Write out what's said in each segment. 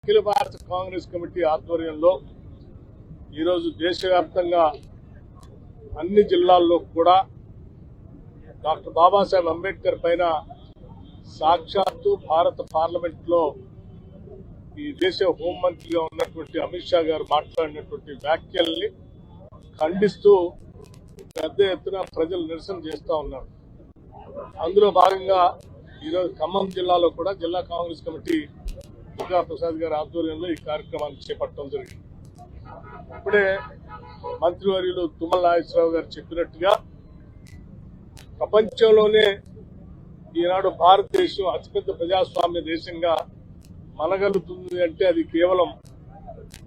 అఖిల భారత కాంగ్రెస్ కమిటీ ఆధ్వర్యంలో ఈరోజు దేశవ్యాప్తంగా అన్ని జిల్లాల్లో కూడా డాక్టర్ బాబాసాహెబ్ అంబేద్కర్ పైన సాక్షాత్తు భారత పార్లమెంట్లో ఈ దేశ హోంమంత్రిగా ఉన్నటువంటి అమిత్ షా గారు మాట్లాడినటువంటి వ్యాఖ్యల్ని ఖండిస్తూ పెద్ద ఎత్తున ప్రజలు నిరసన చేస్తూ ఉన్నారు. అందులో భాగంగా ఈరోజు ఖమ్మం జిల్లాలో కూడా జిల్లా కాంగ్రెస్ కమిటీ దుర్గా ప్రసాద్ గారి ఆధ్వర్యంలో ఈ కార్యక్రమాన్ని చేపట్టడం జరిగింది. ఇప్పుడే మంత్రివర్యులు తుమ్మల నాగేశ్వరరావు గారు చెప్పినట్టుగా ప్రపంచంలోనే ఈనాడు భారతదేశం అతిపెద్ద ప్రజాస్వామ్య దేశంగా మనగలుగుతుంది అంటే అది కేవలం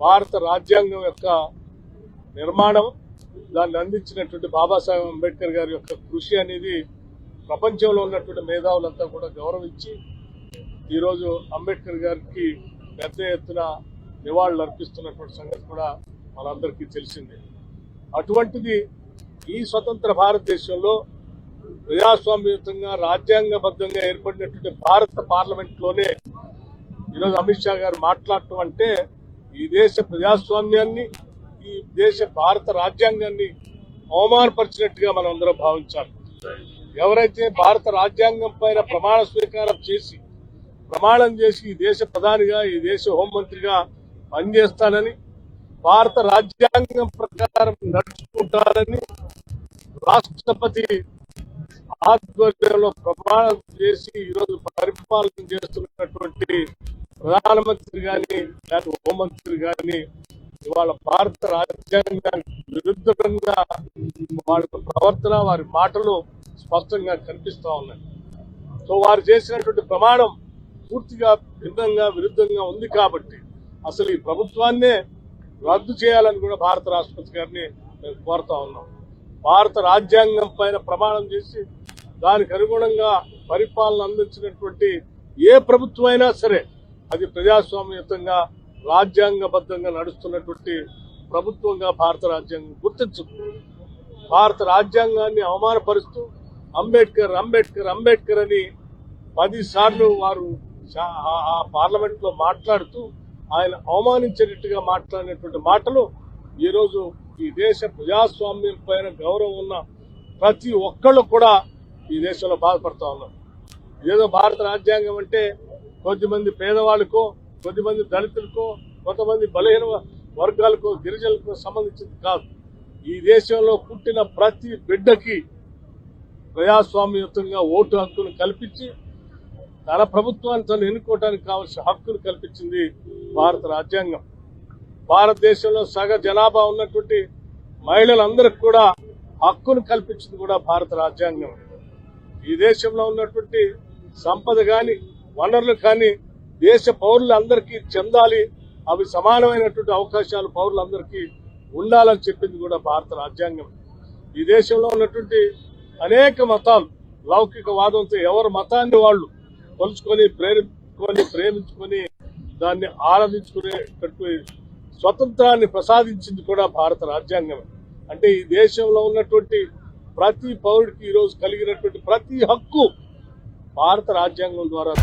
భారత రాజ్యాంగం యొక్క నిర్మాణం, దాన్ని అందించినటువంటి బాబాసాహెబ్ అంబేద్కర్ గారి యొక్క కృషి అనేది ప్రపంచంలో ఉన్నటువంటి మేధావులంతా కూడా గౌరవించి ఈరోజు అంబేద్కర్ గారికి పెద్ద ఎత్తున నివాళులు అర్పిస్తున్నటువంటి సంగతి కూడా మనందరికీ తెలిసిందే. అటువంటిది ఈ స్వతంత్ర భారతదేశంలో ప్రజాస్వామ్యయుతంగా రాజ్యాంగబద్ధంగా ఏర్పడినటువంటి భారత పార్లమెంట్లోనే ఈరోజు అమిత్ షా గారు మాట్లాడటం అంటే ఈ దేశ ప్రజాస్వామ్యాన్ని, ఈ దేశ భారత రాజ్యాంగాన్ని అవమానపరిచినట్టుగా మనం అందరం భావించాలి. ఎవరైతే భారత రాజ్యాంగం పైన ప్రమాణ స్వీకారం చేసి ప్రమాణం చేసి ఈ దేశ ప్రధానిగా, ఈ దేశ హోంమంత్రిగా పనిచేస్తానని, భారత రాజ్యాంగం ప్రకారం నడుచుకుంటానని రాష్ట్రపతి ఆధ్వర్యంలో ప్రమాణం చేసి ఈరోజు పరిపాలన చేస్తున్నటువంటి ప్రధానమంత్రి గాని లేకపోతే హోంమంత్రి గాని ఇవాళ భారత రాజ్యాంగానికి విరుద్ధంగా వాళ్ళ ప్రవర్తన, వారి మాటలు స్పష్టంగా కనిపిస్తా ఉన్నాయి. సో వారు చేసినటువంటి ప్రమాణం పూర్తిగా భిన్నంగా విరుద్ధంగా ఉంది కాబట్టి అసలు ఈ ప్రభుత్వాన్నే రద్దు చేయాలని కూడా భారత రాష్ట్రపతి గారిని మేము కోరుతా ఉన్నాం. భారత రాజ్యాంగం పైన ప్రమాణం చేసి దానికి అనుగుణంగా పరిపాలన అందించినటువంటి ఏ ప్రభుత్వం అయినా సరే అది ప్రజాస్వామ్యయుతంగా రాజ్యాంగబద్ధంగా నడుస్తున్నటువంటి ప్రభుత్వంగా భారత రాజ్యాంగం గుర్తించదు. భారత రాజ్యాంగాన్ని అవమానపరుస్తూ అంబేద్కర్ అంబేద్కర్ అంబేద్కర్ అని 10 సార్లు వారు ఆ పార్లమెంట్ లో మాట్లాడుతూ ఆయన అవమానించేటట్టుగా మాట్లాడినటువంటి మాటలు ఈరోజు ఈ దేశ ప్రజాస్వామ్యం పైన గౌరవం ఉన్న ప్రతి ఒక్కళ్ళు కూడా ఈ దేశంలో బాధపడతా ఉన్నారు. ఏదో భారత రాజ్యాంగం అంటే కొద్దిమంది పేదవాళ్ళకో, కొద్దిమంది దళితులకో, కొంతమంది బలహీన వర్గాలకో, గిరిజనులకో సంబంధించింది కాదు. ఈ దేశంలో పుట్టిన ప్రతి బిడ్డకి ప్రజాస్వామ్యయుతంగా ఓటు హక్కును కల్పించి తన ప్రభుత్వాన్ని తను ఎన్నుకోవడానికి కావాల్సిన హక్కును కల్పించింది భారత రాజ్యాంగం. భారతదేశంలో సగ జనాభా ఉన్నటువంటి మహిళలందరికీ కూడా హక్కును కల్పించింది కూడా భారత రాజ్యాంగం. ఈ దేశంలో ఉన్నటువంటి సంపద కానీ, వనరులు కానీ దేశ పౌరులందరికీ చెందాలి, అవి సమానమైనటువంటి అవకాశాలు పౌరులందరికీ ఉండాలని చెప్పింది కూడా భారత రాజ్యాంగం. ఈ దేశంలో ఉన్నటువంటి అనేక మతాలు లౌకికవాదంతో ఎవరి మతాన్ని వాళ్ళు కొలుచుకొని ప్రేమించుకొని దాన్ని ఆరాధించుకునేటట్టు స్వతంత్రాన్ని ప్రసాదించింది కూడా భారత రాజ్యాంగం. అంటే ఈ దేశంలో ఉన్నటువంటి ప్రతి పౌరుడికి ఈరోజు కలిగినటువంటి ప్రతి హక్కు భారత రాజ్యాంగం ద్వారా